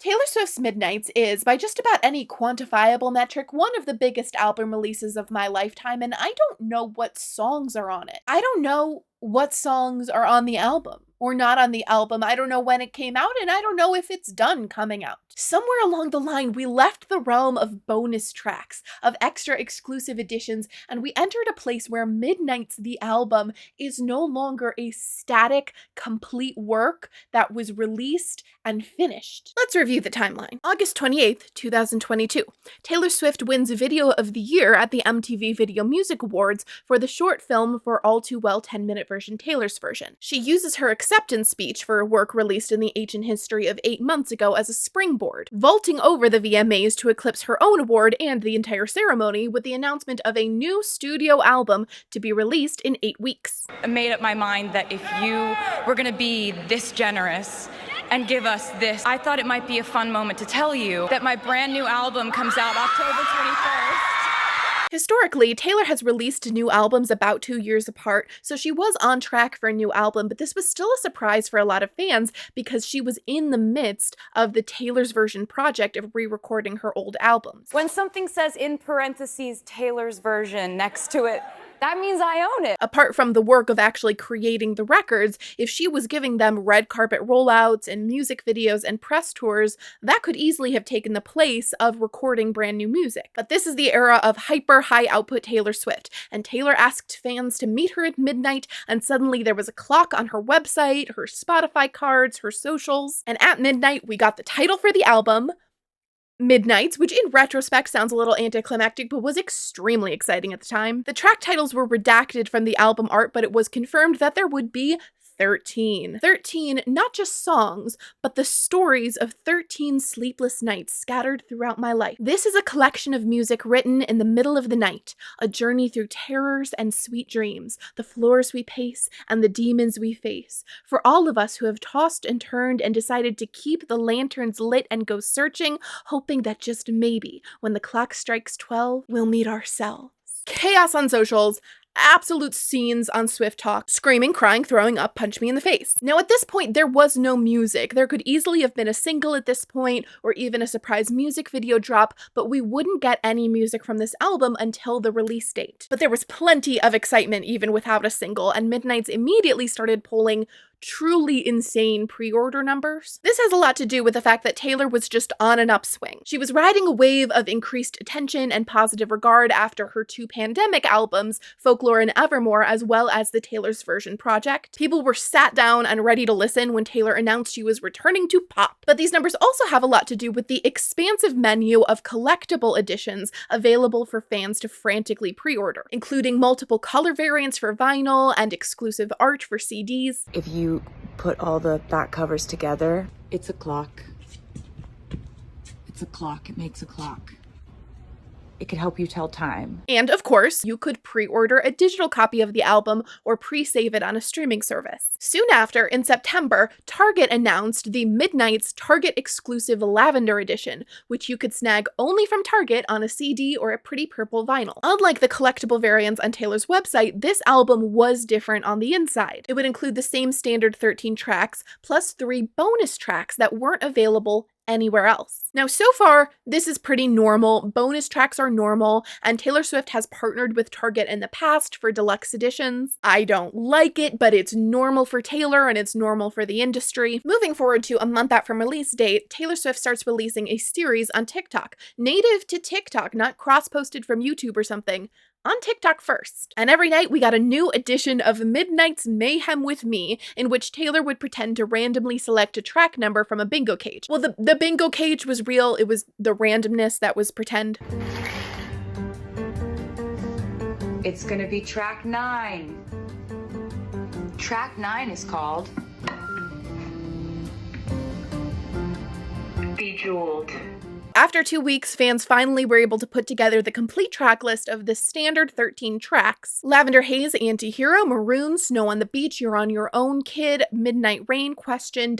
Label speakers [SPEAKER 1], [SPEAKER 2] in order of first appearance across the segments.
[SPEAKER 1] Taylor Swift's Midnights is, by just about any quantifiable metric, one of the biggest album releases of my lifetime, and I don't know what songs are on it. I don't know what songs are on the album or not on the album. I don't know when it came out, and I don't know if it's done coming out. Somewhere along the line, we left the realm of bonus tracks, of extra exclusive editions, and we entered a place where Midnights, the album, is no longer a static, complete work that was released and finished. Let's review the timeline. August 28th, 2022. Taylor Swift wins Video of the Year at the MTV Video Music Awards for the short film for All Too Well 10-minute version, Taylor's version. She uses her acceptance speech for a work released in the ancient history of 8 months ago as a springboard, vaulting over the VMAs to eclipse her own award and the entire ceremony with the announcement of a new studio album to be released in 8 weeks.
[SPEAKER 2] I made up my mind that if you were going to be this generous and give us this, I thought it might be a fun moment to tell you that my brand new album comes out October 21st.
[SPEAKER 1] Historically, Taylor has released new albums about 2 years apart, so she was on track for a new album, but this was still a surprise for a lot of fans because she was in the midst of the Taylor's version project of re-recording her old albums.
[SPEAKER 2] When something says in parentheses Taylor's version next to it, that means I own it.
[SPEAKER 1] Apart from the work of actually creating the records, if she was giving them red carpet rollouts and music videos and press tours, that could easily have taken the place of recording brand new music. But this is the era of hyper high output Taylor Swift, and Taylor asked fans to meet her at midnight, and suddenly there was a clock on her website, her Spotify cards, her socials, and at midnight we got the title for the album, Midnights, which in retrospect sounds a little anticlimactic, but was extremely exciting at the time. The track titles were redacted from the album art, but it was confirmed that there would be 13. 13, not just songs, but the stories of 13 sleepless nights scattered throughout my life. This is a collection of music written in the middle of the night, a journey through terrors and sweet dreams, the floors we pace and the demons we face. For all of us who have tossed and turned and decided to keep the lanterns lit and go searching, hoping that just maybe, when the clock strikes 12, we'll meet ourselves. Chaos on socials, absolute scenes on Swift Talk, screaming, crying, throwing up, punch me in the face. Now at this point, there was no music. There could easily have been a single at this point, or even a surprise music video drop, but we wouldn't get any music from this album until the release date. But there was plenty of excitement even without a single, and Midnights immediately started pulling truly insane pre-order numbers. This has a lot to do with the fact that Taylor was just on an upswing. She was riding a wave of increased attention and positive regard after her 2 pandemic albums, Folklore and Evermore, as well as the Taylor's Version project. People were sat down and ready to listen when Taylor announced she was returning to pop. But these numbers also have a lot to do with the expansive menu of collectible editions available for fans to frantically pre-order, including multiple color variants for vinyl and exclusive art for CDs.
[SPEAKER 3] If you put all the back covers together,
[SPEAKER 4] It's a clock. It's a clock. It makes a clock.
[SPEAKER 3] it could help you tell time.
[SPEAKER 1] And of course, you could pre-order a digital copy of the album or pre-save it on a streaming service. Soon after, in September, Target announced the Midnights Target exclusive Lavender Edition, which you could snag only from Target on a CD or a pretty purple vinyl. Unlike the collectible variants on Taylor's website, this album was different on the inside. It would include the same standard 13 tracks, plus 3 bonus tracks that weren't available anywhere else. Now, so far, this is pretty normal. Bonus tracks are normal, and Taylor Swift has partnered with Target in the past for deluxe editions. I don't like it, but it's normal for Taylor and it's normal for the industry. Moving forward to a month out from release date, Taylor Swift starts releasing a series on TikTok, native to TikTok, not cross-posted from YouTube or something. On TikTok first. And every night we got a new edition of Midnight's Mayhem with Me, in which Taylor would pretend to randomly select a track number from a bingo cage. Well, the bingo cage was real, it was the randomness that was pretend.
[SPEAKER 5] It's gonna be track 9. Track 9 is called Bejeweled.
[SPEAKER 1] After 2 weeks, fans finally were able to put together the complete track list of the standard 13 tracks. Lavender Haze, Antihero, Maroon, Snow on the Beach, You're on Your Own, Kid, Midnight Rain, Question, ...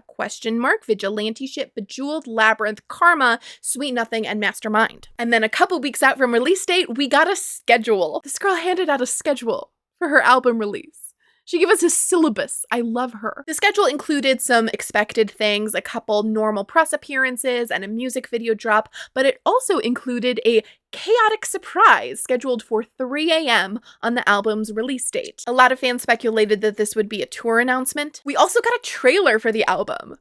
[SPEAKER 1] question mark, Vigilante Ship, Bejeweled, Labyrinth, Karma, Sweet Nothing, and Mastermind. And then a couple weeks out from release date, we got a schedule. This girl handed out a schedule for her album release. She gave us a syllabus. I love her. The schedule included some expected things, a couple normal press appearances and a music video drop, but it also included a chaotic surprise scheduled for 3 a.m. on the album's release date. A lot of fans speculated that this would be a tour announcement. We also got a trailer for the album.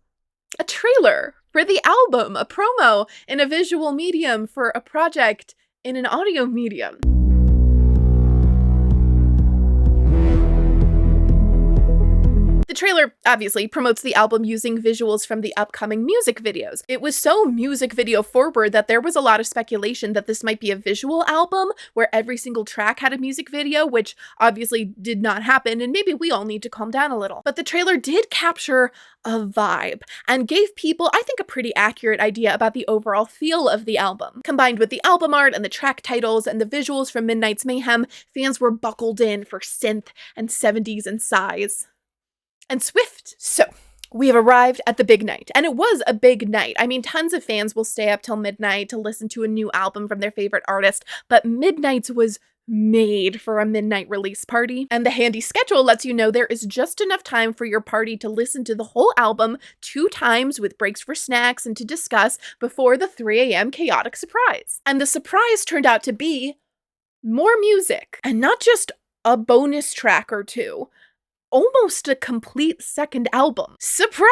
[SPEAKER 1] A trailer for the album, a promo in a visual medium for a project in an audio medium. The trailer obviously promotes the album using visuals from the upcoming music videos. It was so music video forward that there was a lot of speculation that this might be a visual album where every single track had a music video, which obviously did not happen, and maybe we all need to calm down a little. But the trailer did capture a vibe and gave people, I think, a pretty accurate idea about the overall feel of the album. Combined with the album art and the track titles and the visuals from Midnight's Mayhem, fans were buckled in for synth and 70s and sighs. And Swift. So, we have arrived at the big night, and it was a big night. I mean, tons of fans will stay up till midnight to listen to a new album from their favorite artist, but Midnight's was made for a midnight release party. And the handy schedule lets you know there is just enough time for your party to listen to the whole album 2 times with breaks for snacks and to discuss before the 3 a.m. chaotic surprise. And the surprise turned out to be more music, and not just a bonus track or 2. Almost a complete second album. Surprise!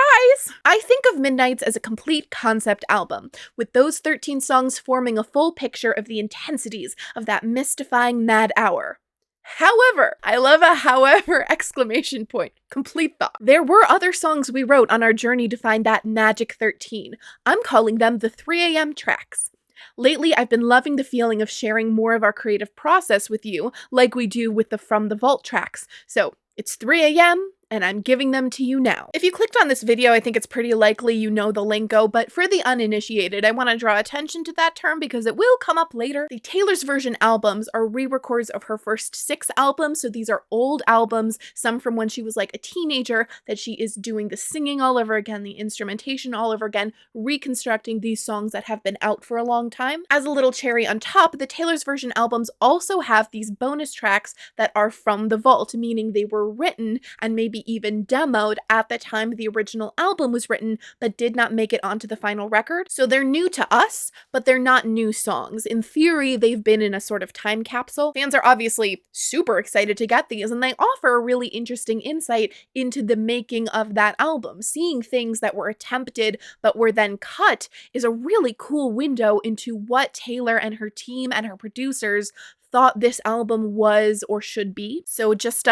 [SPEAKER 1] I think of Midnight's as a complete concept album, with those 13 songs forming a full picture of the intensities of that mystifying mad hour. However, I love a however exclamation point. Complete thought. There were other songs we wrote on our journey to find that magic 13. I'm calling them the 3 a.m. tracks. Lately, I've been loving the feeling of sharing more of our creative process with you, like we do with the From the Vault tracks. So, it's 3 a.m. and I'm giving them to you now. If you clicked on this video, I think it's pretty likely you know the lingo, but for the uninitiated, I want to draw attention to that term because it will come up later. The Taylor's Version albums are re-records of her first 6 albums, so these are old albums, some from when she was like a teenager, that she is doing the singing all over again, the instrumentation all over again, reconstructing these songs that have been out for a long time. As a little cherry on top, the Taylor's Version albums also have these bonus tracks that are from the vault, meaning they were written and maybe even demoed at the time the original album was written, but did not make it onto the final record. So they're new to us, but they're not new songs. In theory, they've been in a sort of time capsule. Fans are obviously super excited to get these, and they offer a really interesting insight into the making of that album. Seeing things that were attempted but were then cut is a really cool window into what Taylor and her team and her producers thought this album was or should be. So just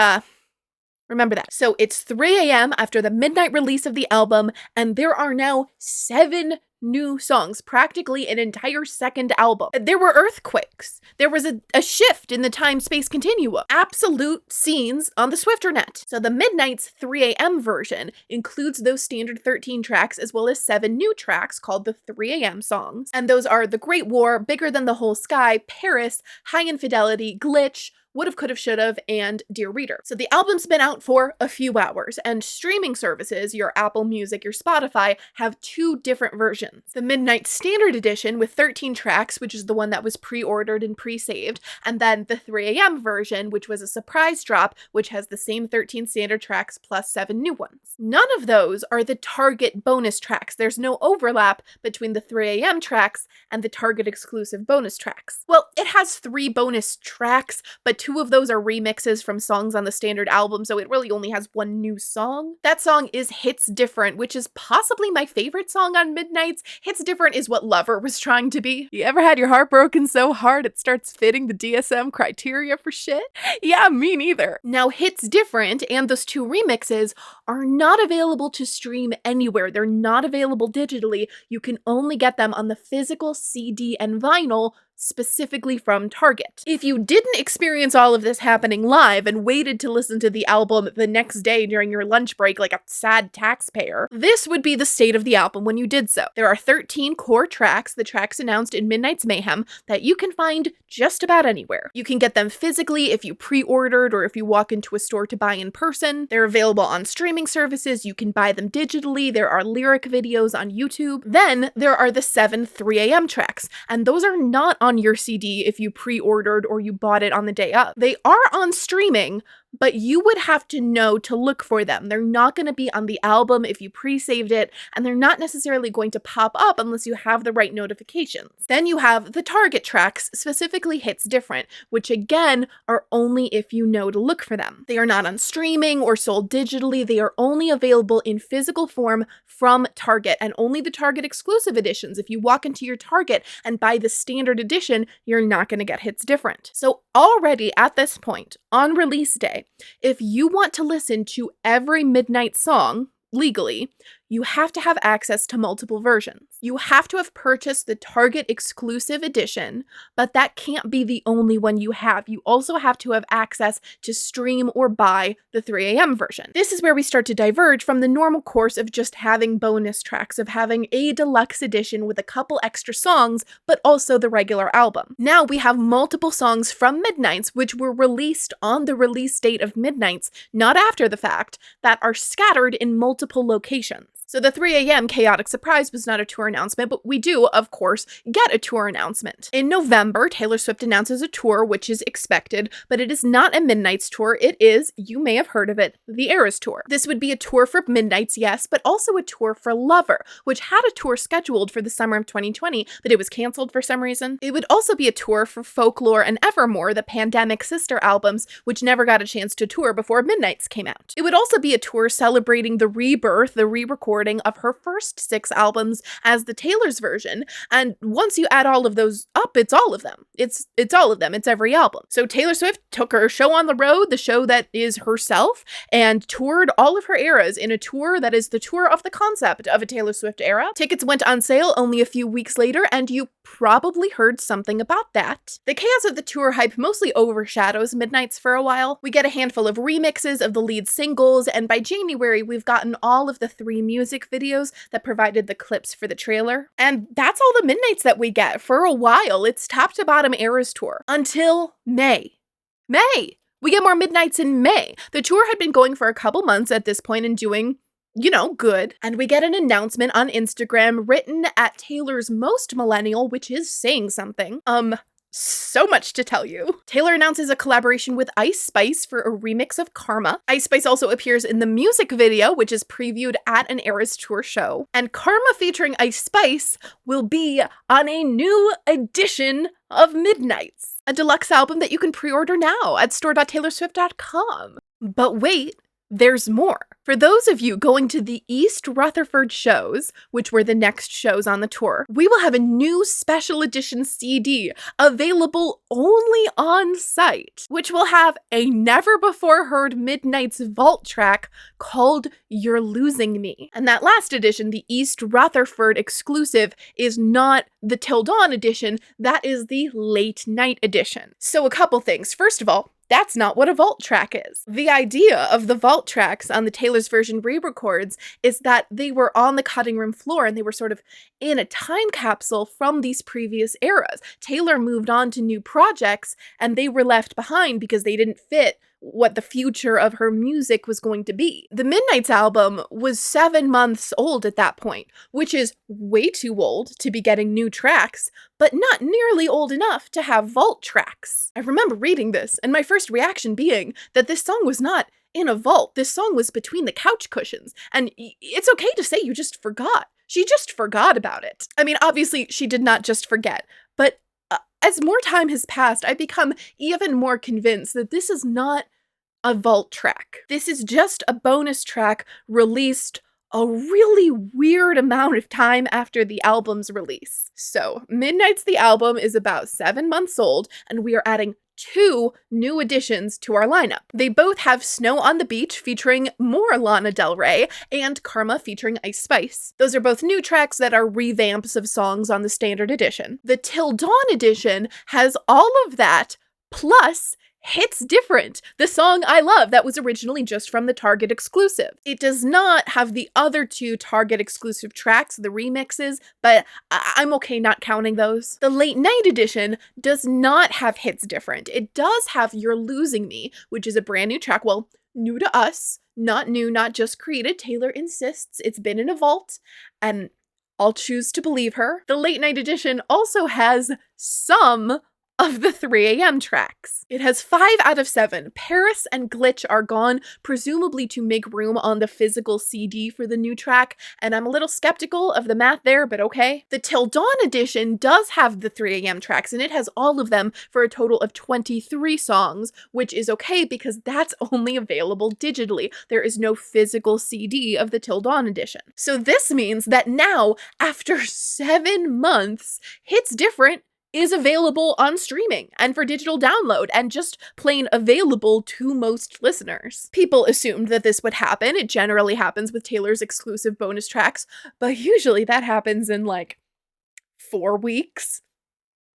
[SPEAKER 1] remember that. So it's 3 a.m. after the midnight release of the album, and there are now 7 new songs, practically an entire second album. There were earthquakes. There was a shift in the time-space continuum. Absolute scenes on the Swifternet. So the Midnight's 3 a.m. version includes those standard 13 tracks as well as 7 new tracks called the 3 a.m. songs. And those are The Great War, Bigger Than the Whole Sky, Paris, High Infidelity, Glitch, Would've, Could've, Should've, and Dear Reader. So the album's been out for a few hours, and streaming services, your Apple Music, your Spotify, have 2 different versions. The Midnight Standard Edition with 13 tracks, which is the one that was pre-ordered and pre-saved, and then the 3 a.m. version, which was a surprise drop, which has the same 13 standard tracks plus 7 new ones. None of those are the Target bonus tracks. There's no overlap between the 3 a.m. tracks and the Target exclusive bonus tracks. Well, it has 3 bonus tracks, but 2 of those are remixes from songs on the standard album, so it really only has 1 new song. That song is Hits Different, which is possibly my favorite song on Midnight's. Hits Different is what Lover was trying to be. You ever had your heart broken so hard it starts fitting the DSM criteria for shit? Yeah, me neither. Now, Hits Different and those 2 remixes are not available to stream anywhere. They're not available digitally. You can only get them on the physical CD and vinyl, specifically from Target. If you didn't experience all of this happening live and waited to listen to the album the next day during your lunch break like a sad taxpayer, this would be the state of the album when you did so. There are 13 core tracks, the tracks announced in Midnight's Mayhem, that you can find just about anywhere. You can get them physically if you pre-ordered or if you walk into a store to buy in person. They're available on streaming services. You can buy them digitally. There are lyric videos on YouTube. Then there are the 7 3 a.m. tracks, and those are not on your CD if you pre-ordered or you bought it on the day of. They are on streaming, but you would have to know to look for them. They're not going to be on the album if you pre-saved it, and they're not necessarily going to pop up unless you have the right notifications. Then you have the target tracks, specifically Hits Different, which again are only if you know to look for them. They are not on streaming or sold digitally. They are only available in physical form from Target, and only the Target exclusive editions. If you walk into your Target and buy the standard edition, you're not going to get Hits Different. So already at this point, on release day, if you want to listen to every Midnight song legally, you have to have access to multiple versions. You have to have purchased the Target exclusive edition, but that can't be the only one you have. You also have to have access to stream or buy the 3 a.m. version. This is where we start to diverge from the normal course of just having bonus tracks, of having a deluxe edition with a couple extra songs, but also the regular album. Now we have multiple songs from Midnights, which were released on the release date of Midnights, not after the fact, that are scattered in multiple locations. So the 3 a.m. Chaotic Surprise was not a tour announcement, but we do, of course, get a tour announcement. In November, Taylor Swift announces a tour, which is expected, but it is not a Midnights tour. It is, you may have heard of it, the Eras Tour. This would be a tour for Midnights, yes, but also a tour for Lover, which had a tour scheduled for the summer of 2020, but it was canceled for some reason. It would also be a tour for Folklore and Evermore, the Pandemic sister albums, which never got a chance to tour before Midnights came out. It would also be a tour celebrating the rebirth, the re-recording of her first 6 albums as the Taylor's version, and once you add all of those up, it's all of them. It's all of them. It's every album. So Taylor Swift took her show on the road, the show that is herself, and toured all of her eras in a tour that is the tour of the concept of a Taylor Swift era. Tickets went on sale only a few weeks later, and you probably heard something about that. The chaos of the tour hype mostly overshadows Midnights for a while. We get a handful of remixes of the lead singles, and by January, we've gotten all of the 3 music videos that provided the clips for the trailer. And that's all the Midnights that we get for a while. It's top to bottom Eras Tour until May. We get more Midnights in May. The tour had been going for a couple months at this point and doing, good. And we get an announcement on Instagram written at Taylor's most millennial, which is saying something. So much to tell you. Taylor announces a collaboration with Ice Spice for a remix of Karma. Ice Spice also appears in the music video, which is previewed at an Eras Tour show. And Karma featuring Ice Spice will be on a new edition of Midnights, a deluxe album that you can pre-order now at store.taylorswift.com. But wait, there's more. For those of you going to the East Rutherford shows, which were the next shows on the tour, we will have a new special edition CD available only on site, which will have a never-before-heard Midnights vault track called You're Losing Me. And that last edition, the East Rutherford exclusive, is not the Till Dawn edition, that is the Late Night edition. So a couple things. First of all, that's not what a vault track is. The idea of the vault tracks on the Taylor's version re-records is that they were on the cutting room floor and they were sort of in a time capsule from these previous eras. Taylor moved on to new projects and they were left behind because they didn't fit what the future of her music was going to be. The Midnights album was 7 months old at that point, which is way too old to be getting new tracks, but not nearly old enough to have vault tracks. I remember reading this and my first reaction being that this song was not in a vault. This song was between the couch cushions, and it's okay to say you just forgot. She just forgot about it. I mean, obviously she did not just forget, but as more time has passed, I've become even more convinced that this is not a vault track. This is just a bonus track released a really weird amount of time after the album's release. So, Midnights the album is about 7 months old, and we are adding 2 new additions to our lineup. They both have Snow on the Beach featuring more Lana Del Rey and Karma featuring Ice Spice. Those are both new tracks that are revamps of songs on the standard edition. The Till Dawn edition has all of that, plus Hits Different, the song I love that was originally just from the Target exclusive. It does not have the other 2 Target exclusive tracks, the remixes, but I'm okay not counting those. The Late Night edition does not have Hits Different. It does have You're Losing Me, which is a brand new track, well, new to us, not new, not just created. Taylor insists it's been in a vault, and I'll choose to believe her. The Late Night edition also has some of the 3 a.m. tracks. It has 5 out of 7. Paris and Glitch are gone, presumably to make room on the physical CD for the new track, and I'm a little skeptical of the math there, but okay. The Till Dawn edition does have the 3 a.m. tracks, and it has all of them for a total of 23 songs, which is okay because that's only available digitally. There is no physical CD of the Till Dawn edition. So this means that now, after 7 months, Hits Different is available on streaming and for digital download and just plain available to most listeners. People assumed that this would happen. It generally happens with Taylor's exclusive bonus tracks, but usually that happens in like 4 weeks.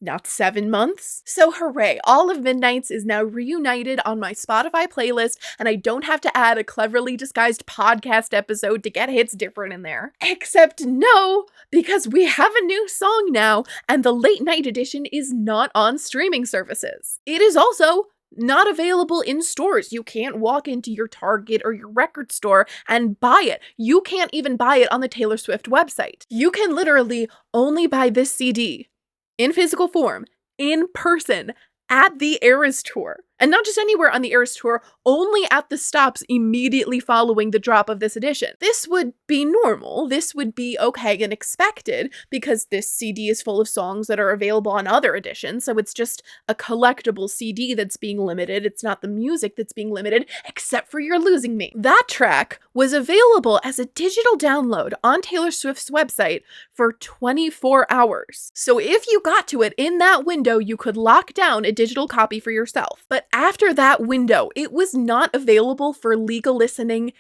[SPEAKER 1] Not 7 months. So hooray, all of Midnight's is now reunited on my Spotify playlist, and I don't have to add a cleverly disguised podcast episode to get Hits Different in there. Except no, because we have a new song now, and the late night edition is not on streaming services. It is also not available in stores. You can't walk into your Target or your record store and buy it. You can't even buy it on the Taylor Swift website. You can literally only buy this CD in physical form, in person, at the Eras Tour. And not just anywhere on the Eras Tour, only at the stops immediately following the drop of this edition. This would be normal. This would be okay and expected because this CD is full of songs that are available on other editions, so it's just a collectible CD that's being limited. It's not the music that's being limited, except for You're Losing Me. That track was available as a digital download on Taylor Swift's website for 24 hours. So if you got to it in that window, you could lock down a digital copy for yourself. But after that window, it was not available for legal listening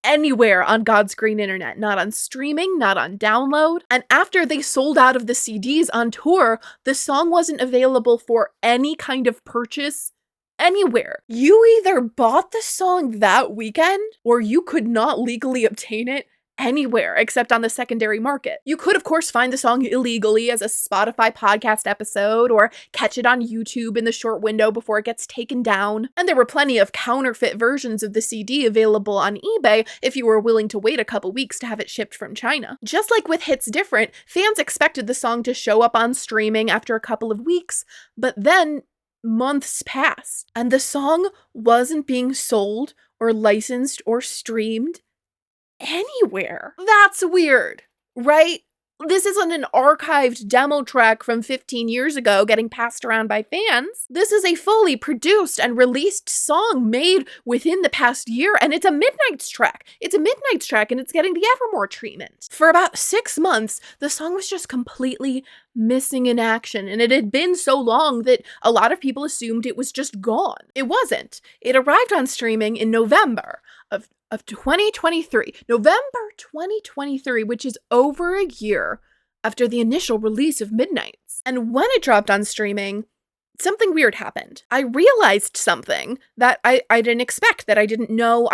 [SPEAKER 1] anywhere on God's green internet, not on streaming, not on download. And after they sold out of the CDs on tour, the song wasn't available for any kind of purchase anywhere. You either bought the song that weekend or you could not legally obtain it anywhere except on the secondary market. You could, of course, find the song illegally as a Spotify podcast episode or catch it on YouTube in the short window before it gets taken down. And there were plenty of counterfeit versions of the CD available on eBay if you were willing to wait a couple weeks to have it shipped from China. Just like with Hits Different, fans expected the song to show up on streaming after a couple of weeks, but then months passed and the song wasn't being sold or licensed or streamed anywhere. That's weird, right? This isn't an archived demo track from 15 years ago getting passed around by fans. This is a fully produced and released song made within the past year, and it's a Midnight's track. It's a Midnight's track, and it's getting the Evermore treatment. For about 6 months, the song was just completely missing in action, and it had been so long that a lot of people assumed it was just gone. It wasn't. It arrived on streaming in November of 2023, November 2023, which is over a year after the initial release of Midnight's. And when it dropped on streaming, something weird happened. I realized something that I didn't expect, that I didn't know,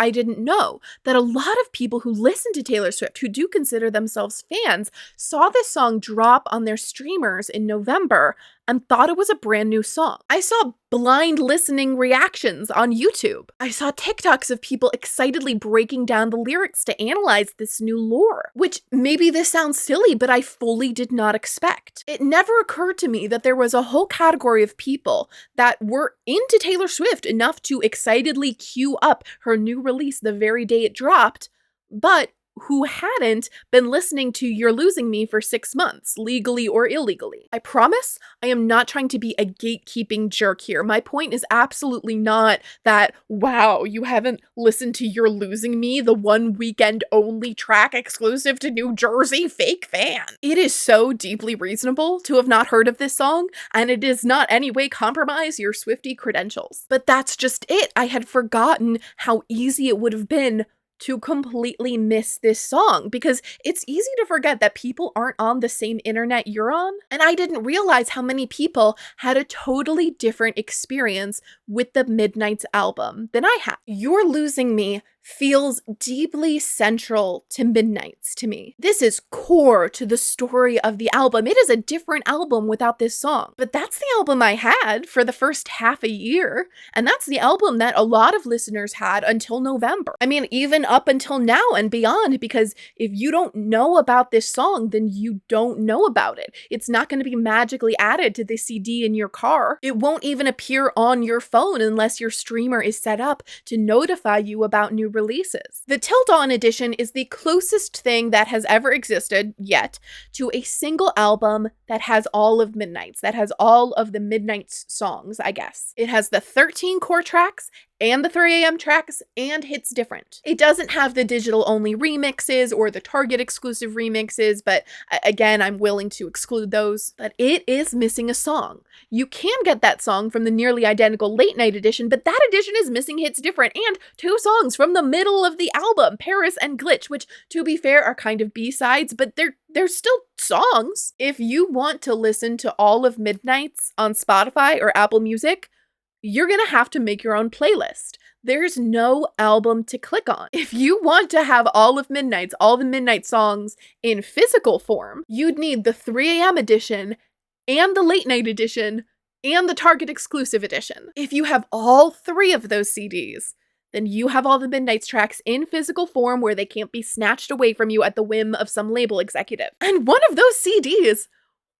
[SPEAKER 1] that a lot of people who listen to Taylor Swift, who do consider themselves fans, saw this song drop on their streamers in November and thought it was a brand new song. I saw blind listening reactions on YouTube. I saw TikToks of people excitedly breaking down the lyrics to analyze this new lore, which maybe this sounds silly, but I fully did not expect. It never occurred to me that there was a whole category of people that were into Taylor Swift enough to excitedly queue up her new release the very day it dropped, but who hadn't been listening to You're Losing Me for 6 months, legally or illegally. I promise I am not trying to be a gatekeeping jerk here. My point is absolutely not that, wow, you haven't listened to You're Losing Me, the one weekend only track exclusive to New Jersey, fake fan. It is so deeply reasonable to have not heard of this song, and it does not any way compromise your Swiftie credentials. But that's just it. I had forgotten how easy it would have been to completely miss this song, because it's easy to forget that people aren't on the same internet you're on. And I didn't realize how many people had a totally different experience with the Midnight's album than I had. You're Losing Me feels deeply central to Midnights to me. This is core to the story of the album. It is a different album without this song. But that's the album I had for the first half a year, and that's the album that a lot of listeners had until November. I mean, even up until now and beyond, because if you don't know about this song, then you don't know about it. It's not going to be magically added to the CD in your car. It won't even appear on your phone unless your streamer is set up to notify you about new releases. The Till Dawn edition is the closest thing that has ever existed yet to a single album that has all of Midnights, that has all of the Midnights songs, I guess. It has the 13 core tracks and the 3 a.m. tracks, and hits different. It doesn't have the digital-only remixes or the Target exclusive remixes, but again, I'm willing to exclude those. But it is missing a song. You can get that song from the nearly identical late night edition, but that edition is missing Hits Different and 2 songs from the middle of the album, Paris and Glitch, which, to be fair, are kind of B-sides, but they're still songs. If you want to listen to all of Midnights on Spotify or Apple Music, you're gonna have to make your own playlist. There's no album to click on. If you want to have all of Midnights, all the Midnight songs in physical form, you'd need the 3 a.m. edition and the late night edition and the Target exclusive edition. If you have all 3 of those CDs, then you have all the Midnights tracks in physical form where they can't be snatched away from you at the whim of some label executive. And one of those CDs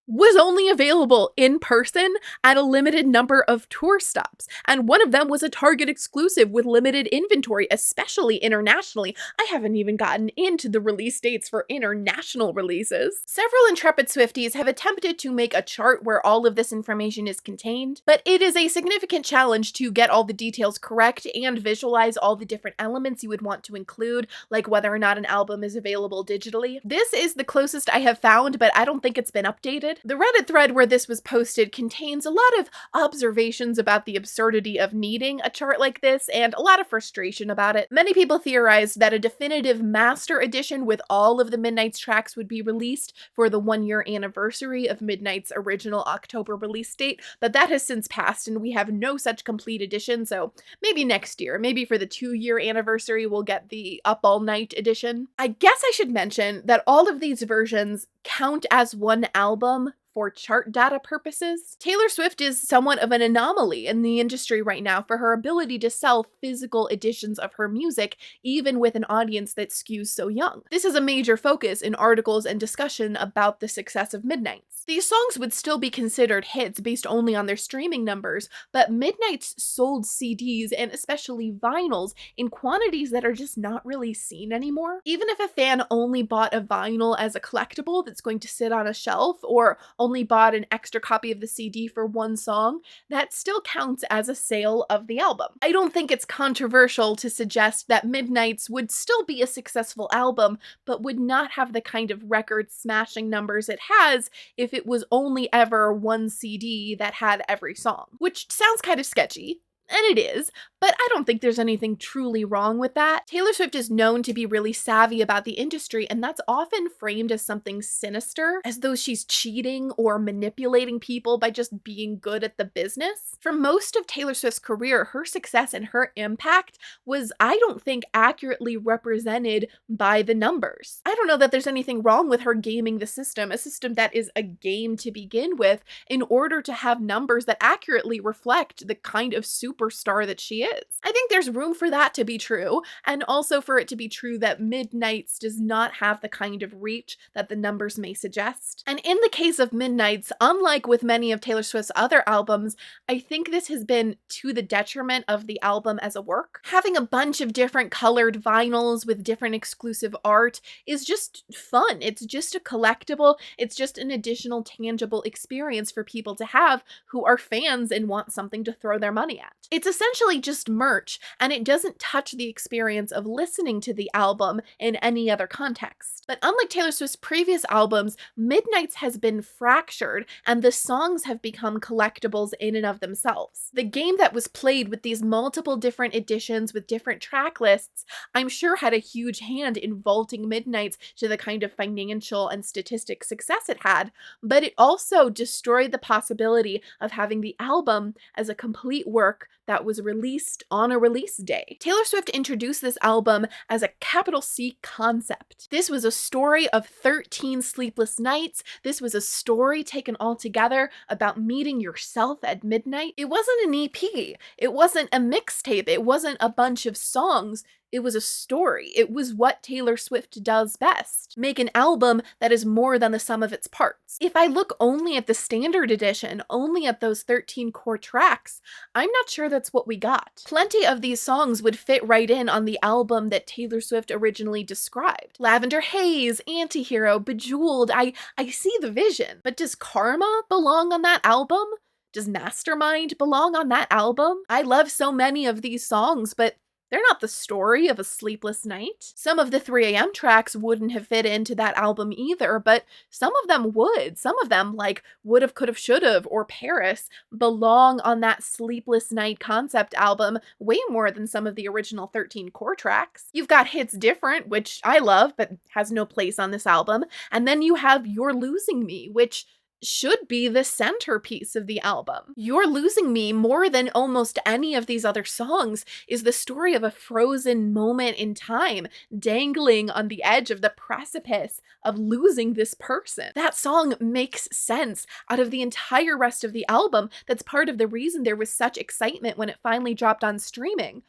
[SPEAKER 1] was only available in person at a limited number of tour stops. And one of them was a Target exclusive with limited inventory, especially internationally. I haven't even gotten into the release dates for international releases. Several intrepid Swifties have attempted to make a chart where all of this information is contained, but it is a significant challenge to get all the details correct and visualize all the different elements you would want to include, like whether or not an album is available digitally. This is the closest I have found, but I don't think it's been updated. The Reddit thread where this was posted contains a lot of observations about the absurdity of needing a chart like this and a lot of frustration about it. Many people theorized that a definitive master edition with all of the Midnights tracks would be released for the 1-year anniversary of Midnights' original October release date, but that has since passed and we have no such complete edition, so maybe next year, maybe for the 2-year anniversary we'll get the Up All Night edition. I guess I should mention that all of these versions count as one album for chart data purposes. Taylor Swift is somewhat of an anomaly in the industry right now for her ability to sell physical editions of her music, even with an audience that skews so young. This is a major focus in articles and discussion about the success of Midnights. These songs would still be considered hits based only on their streaming numbers, but Midnights sold CDs and especially vinyls in quantities that are just not really seen anymore. Even if a fan only bought a vinyl as a collectible that's going to sit on a shelf, or only bought an extra copy of the CD for one song, that still counts as a sale of the album. I don't think it's controversial to suggest that Midnights would still be a successful album, but would not have the kind of record-smashing numbers it has if it was only ever one CD that had every song. Which sounds kind of sketchy, and it is, but I don't think there's anything truly wrong with that. Taylor Swift is known to be really savvy about the industry, and that's often framed as something sinister, as though she's cheating or manipulating people by just being good at the business. For most of Taylor Swift's career, her success and her impact was, I don't think, accurately represented by the numbers. I don't know that there's anything wrong with her gaming the system, a system that is a game to begin with, in order to have numbers that accurately reflect the kind of superstar that she is. I think there's room for that to be true, and also for it to be true that Midnights does not have the kind of reach that the numbers may suggest. And in the case of Midnights, unlike with many of Taylor Swift's other albums, I think this has been to the detriment of the album as a work. Having a bunch of different colored vinyls with different exclusive art is just fun. It's just a collectible. It's just an additional tangible experience for people to have who are fans and want something to throw their money at. It's essentially just merch, and it doesn't touch the experience of listening to the album in any other context. But unlike Taylor Swift's previous albums, Midnights has been fractured, and the songs have become collectibles in and of themselves. The game that was played with these multiple different editions with different track lists, I'm sure had a huge hand in vaulting Midnights to the kind of financial and statistic success it had, but it also destroyed the possibility of having the album as a complete work that was released on a release day. Taylor Swift introduced this album as a capital C concept. This was a story of 13 sleepless nights. This was a story taken all together about meeting yourself at midnight. It wasn't an EP. It wasn't a mixtape. It wasn't a bunch of songs. It was a story. It was what Taylor Swift does best. Make an album that is more than the sum of its parts. If I look only at the standard edition, only at those 13 core tracks, I'm not sure that's what we got. Plenty of these songs would fit right in on the album that Taylor Swift originally described. Lavender Haze, Antihero, Bejeweled, I see the vision. But does Karma belong on that album? Does Mastermind belong on that album? I love so many of these songs, but they're not the story of a sleepless night. Some of the 3 a.m. tracks wouldn't have fit into that album either, but some of them would. Some of them, like Would've, Could've, Should've, or Paris, belong on that Sleepless Night concept album way more than some of the original 13 core tracks. You've got Hits Different, which I love, but has no place on this album, and then you have You're Losing Me, which should be the centerpiece of the album. You're Losing Me, more than almost any of these other songs, is the story of a frozen moment in time, dangling on the edge of the precipice of losing this person. That song makes sense out of the entire rest of the album. That's part of the reason there was such excitement when it finally dropped on streaming.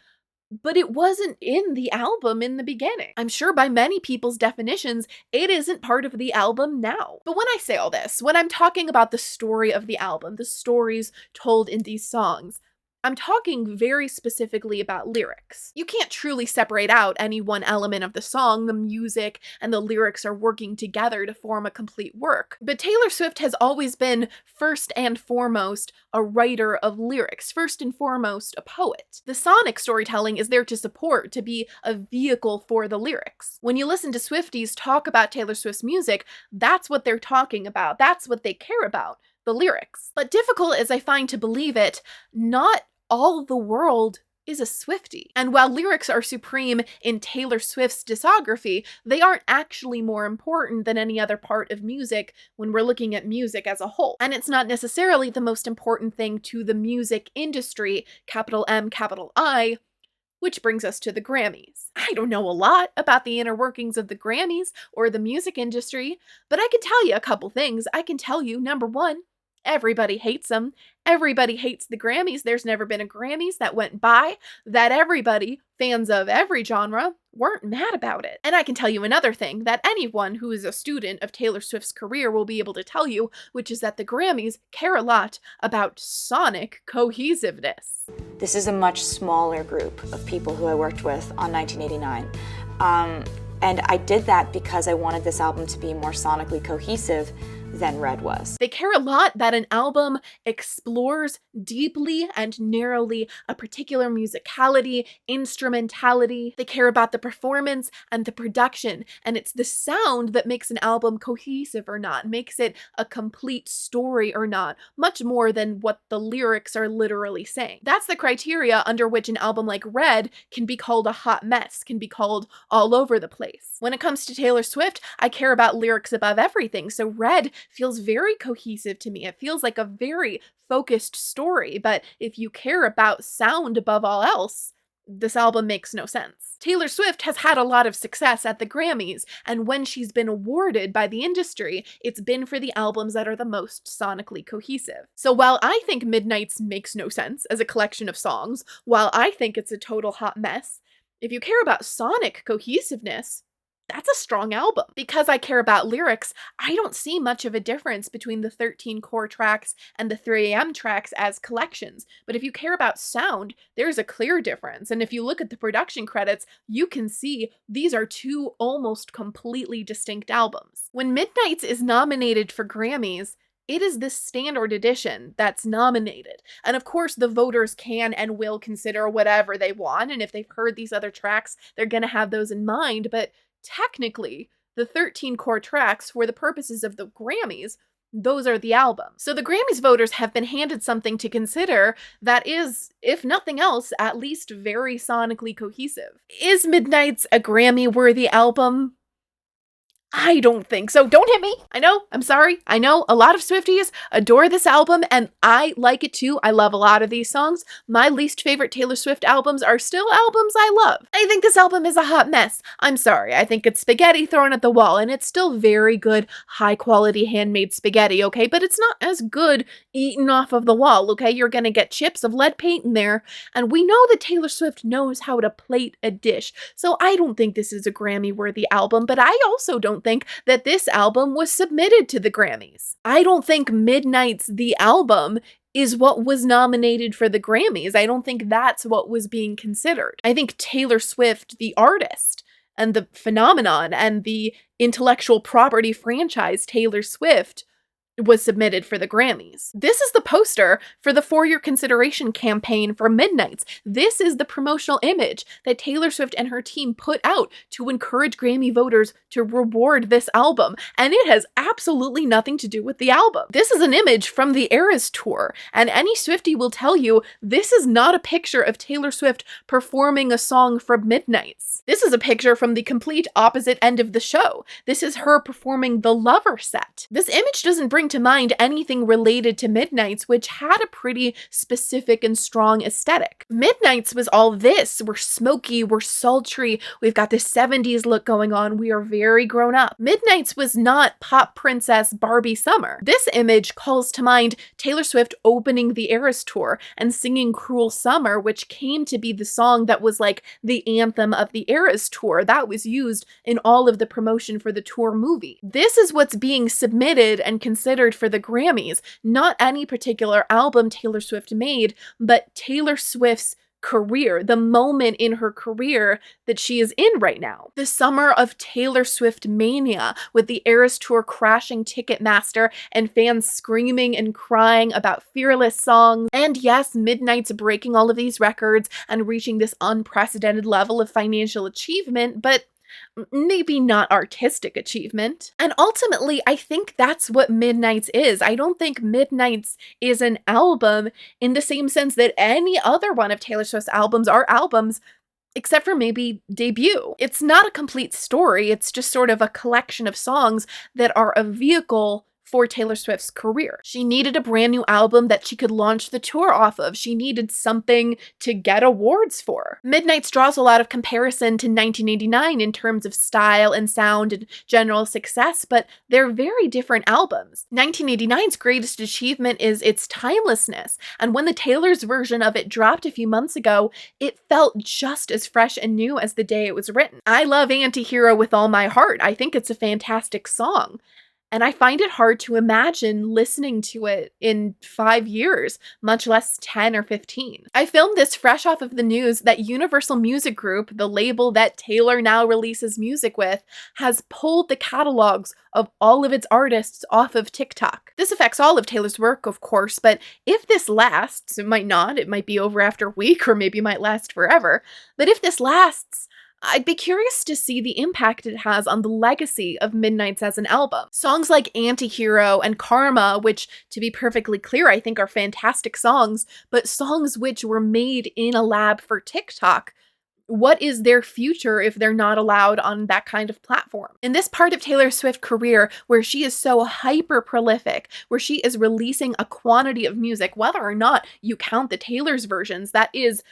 [SPEAKER 1] But it wasn't in the album in the beginning. I'm sure by many people's definitions, it isn't part of the album now. But when I say all this, when I'm talking about the story of the album, the stories told in these songs, I'm talking very specifically about lyrics. You can't truly separate out any one element of the song. The music and the lyrics are working together to form a complete work. But Taylor Swift has always been, first and foremost, a writer of lyrics, first and foremost, a poet. The sonic storytelling is there to support, to be a vehicle for the lyrics. When you listen to Swifties talk about Taylor Swift's music, that's what they're talking about. That's what they care about, the lyrics. But difficult as I find to believe it, not all the world is a Swiftie. And while lyrics are supreme in Taylor Swift's discography, they aren't actually more important than any other part of music when we're looking at music as a whole. And it's not necessarily the most important thing to the music industry, capital M, capital I, which brings us to the Grammys. I don't know a lot about the inner workings of the Grammys or the music industry, but I can tell you a couple things. I can tell you, number one, everybody hates them. Everybody hates the Grammys. There's never been a Grammys that went by that everybody, fans of every genre, weren't mad about it. And I can tell you another thing that anyone who is a student of Taylor Swift's career will be able to tell you, which is that the Grammys care a lot about sonic cohesiveness.
[SPEAKER 3] This is a much smaller group of people who I worked with on 1989. And I did that because I wanted this album to be more sonically cohesive than Red was.
[SPEAKER 1] They care a lot that an album explores deeply and narrowly a particular musicality, instrumentality. They care about the performance and the production, and it's the sound that makes an album cohesive or not, makes it a complete story or not, much more than what the lyrics are literally saying. That's the criteria under which an album like Red can be called a hot mess, can be called all over the place. When it comes to Taylor Swift, I care about lyrics above everything, so Red feels very cohesive to me. It feels like a very focused story, but if you care about sound above all else, this album makes no sense. Taylor Swift has had a lot of success at the Grammys, and when she's been awarded by the industry, it's been for the albums that are the most sonically cohesive. So while I think Midnights makes no sense as a collection of songs, while I think it's a total hot mess, if you care about sonic cohesiveness, that's a strong album. Because I care about lyrics, I don't see much of a difference between the 13 core tracks and the 3 a.m. tracks as collections. But if you care about sound, there's a clear difference. And if you look at the production credits, you can see these are two almost completely distinct albums. When Midnights is nominated for Grammys, it is the standard edition that's nominated. And of course, the voters can and will consider whatever they want. And if they've heard these other tracks, they're going to have those in mind. But technically, the 13 core tracks, for the purposes of the Grammys, those are the album. So the Grammys voters have been handed something to consider that is, if nothing else, at least very sonically cohesive. Is Midnights a Grammy-worthy album? I don't think so. Don't hit me. I know. I'm sorry. I know a lot of Swifties adore this album, and I like it too. I love a lot of these songs. My least favorite Taylor Swift albums are still albums I love. I think this album is a hot mess. I'm sorry. I think it's spaghetti thrown at the wall, and it's still very good, high quality handmade spaghetti, okay? But it's not as good eaten off of the wall, okay? You're gonna get chips of lead paint in there, and we know that Taylor Swift knows how to plate a dish. So I don't think this is a Grammy-worthy album, but I also don't think that this album was submitted to the Grammys. I don't think Midnight's The Album is what was nominated for the Grammys. I don't think that's what was being considered. I think Taylor Swift, the artist, and the phenomenon, and the intellectual property franchise Taylor Swift was submitted for the Grammys. This is the poster for the For Your Consideration campaign for Midnights. This is the promotional image that Taylor Swift and her team put out to encourage Grammy voters to reward this album, and it has absolutely nothing to do with the album. This is an image from the Eras Tour, and any Swiftie will tell you this is not a picture of Taylor Swift performing a song from Midnights. This is a picture from the complete opposite end of the show. This is her performing the Lover set. This image doesn't bring to mind anything related to Midnights, which had a pretty specific and strong aesthetic. Midnights was all this. We're smoky, we're sultry, we've got this 70s look going on, we are very grown up. Midnights was not pop princess Barbie Summer. This image calls to mind Taylor Swift opening the Eras Tour and singing Cruel Summer, which came to be the song that was like the anthem of the Eras Tour. That was used in all of the promotion for the tour movie. This is what's being submitted and considered for the Grammys, not any particular album Taylor Swift made, but Taylor Swift's career, the moment in her career that she is in right now. The summer of Taylor Swift mania, with the Eras Tour crashing Ticketmaster and fans screaming and crying about fearless songs. And yes, Midnight's breaking all of these records and reaching this unprecedented level of financial achievement, but maybe not artistic achievement. And ultimately, I think that's what Midnights is. I don't think Midnights is an album in the same sense that any other one of Taylor Swift's albums are albums, except for maybe Debut. It's not a complete story, it's just sort of a collection of songs that are a vehicle for Taylor Swift's career. She needed a brand new album that she could launch the tour off of. She needed something to get awards for. Midnights draws a lot of comparison to 1989 in terms of style and sound and general success, but they're very different albums. 1989's greatest achievement is its timelessness, and when the Taylor's version of it dropped a few months ago, it felt just as fresh and new as the day it was written. I love Anti-Hero with all my heart. I think it's a fantastic song. And I find it hard to imagine listening to it in 5 years, much less 10 or 15. I filmed this fresh off of the news that Universal Music Group, the label that Taylor now releases music with, has pulled the catalogs of all of its artists off of TikTok. This affects all of Taylor's work, of course, but if this lasts, it might not, it might be over after a week, or maybe it might last forever. But if this lasts, I'd be curious to see the impact it has on the legacy of Midnights as an album. Songs like Anti-Hero and Karma, which, to be perfectly clear, I think are fantastic songs, but songs which were made in a lab for TikTok. What is their future if they're not allowed on that kind of platform? In this part of Taylor Swift's career, where she is so hyper prolific, where she is releasing a quantity of music, whether or not you count the Taylor's versions, that is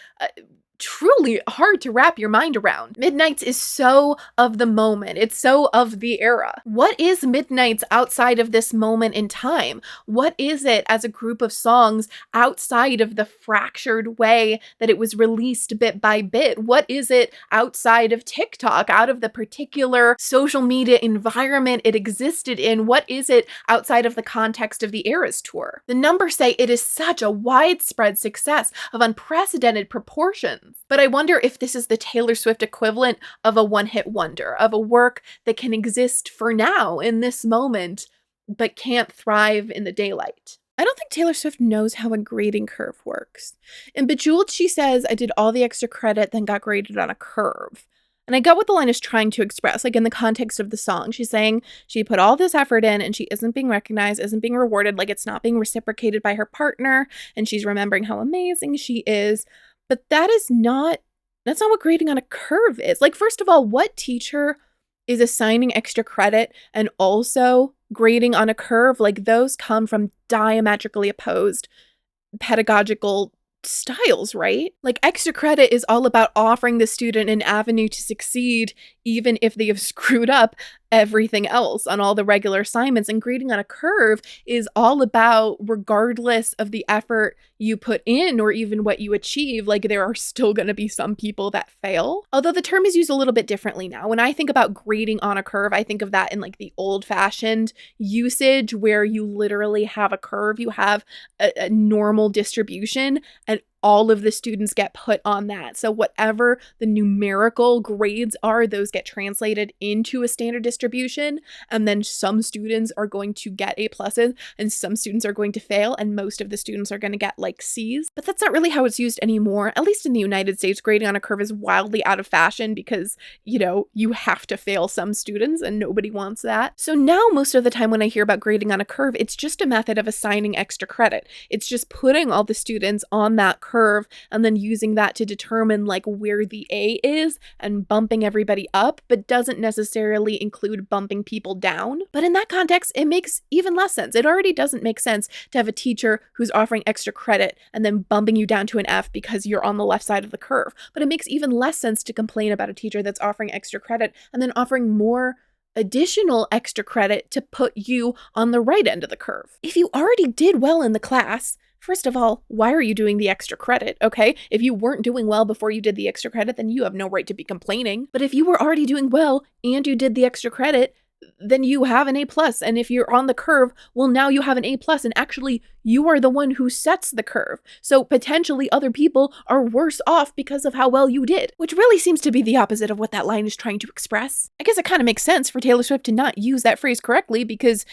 [SPEAKER 1] truly hard to wrap your mind around. Midnights is so of the moment. It's so of the era. What is Midnights outside of this moment in time? What is it as a group of songs outside of the fractured way that it was released bit by bit? What is it outside of TikTok, out of the particular social media environment it existed in? What is it outside of the context of the Eras Tour? The numbers say it is such a widespread success of unprecedented proportions. But I wonder if this is the Taylor Swift equivalent of a one-hit wonder, of a work that can exist for now in this moment, but can't thrive in the daylight. I don't think Taylor Swift knows how a grading curve works. In Bejeweled, she says, "I did all the extra credit, then got graded on a curve." And I get what the line is trying to express, like in the context of the song. She's saying she put all this effort in and she isn't being recognized, isn't being rewarded, like it's not being reciprocated by her partner, and she's remembering how amazing she is. But that's not what grading on a curve is. Like, first of all, what teacher is assigning extra credit and also grading on a curve, like those come from diametrically opposed pedagogical styles, right? Like extra credit is all about offering the student an avenue to succeed even if they have screwed up everything else on all the regular assignments. And grading on a curve is all about, regardless of the effort you put in or even what you achieve, like there are still going to be some people that fail. Although the term is used a little bit differently now. When I think about grading on a curve, I think of that in like the old-fashioned usage where you literally have a curve, you have a normal distribution, and all of the students get put on that. So whatever the numerical grades are, those get translated into a standard distribution. And then some students are going to get A pluses and some students are going to fail. And most of the students are going to get like C's. But that's not really how it's used anymore. At least in the United States, grading on a curve is wildly out of fashion because, you know, you have to fail some students and nobody wants that. So now most of the time when I hear about grading on a curve, it's just a method of assigning extra credit. It's just putting all the students on that curve and then using that to determine like where the A is and bumping everybody up, but doesn't necessarily include bumping people down. But in that context, it makes even less sense. It already doesn't make sense to have a teacher who's offering extra credit and then bumping you down to an F because you're on the left side of the curve. But it makes even less sense to complain about a teacher that's offering extra credit and then offering more additional extra credit to put you on the right end of the curve. If you already did well in the class, first of all, why are you doing the extra credit, okay? If you weren't doing well before you did the extra credit, then you have no right to be complaining. But if you were already doing well and you did the extra credit, then you have an A plus. And if you're on the curve, well, now you have an A plus. And actually, you are the one who sets the curve. So potentially other people are worse off because of how well you did, which really seems to be the opposite of what that line is trying to express. I guess it kind of makes sense for Taylor Swift to not use that phrase correctly because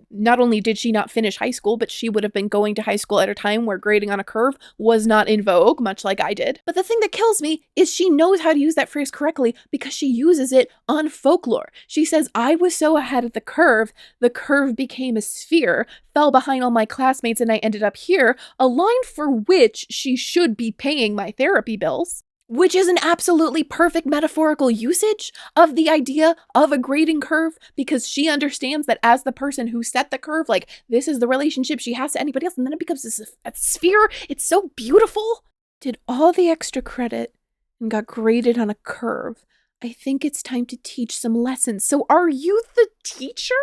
[SPEAKER 1] not only did she not finish high school, but she would have been going to high school at a time where grading on a curve was not in vogue, much like I did. But the thing that kills me is she knows how to use that phrase correctly because she uses it on folklore. She says, I was so ahead of the curve became a sphere, fell behind all my classmates, and I ended up here, a line for which she should be paying my therapy bills. Which is an absolutely perfect metaphorical usage of the idea of a grading curve because she understands that as the person who set the curve, like this is the relationship she has to anybody else, and then it becomes a sphere. It's so beautiful. Did all the extra credit and got graded on a curve. I think it's time to teach some lessons. So are you the teacher?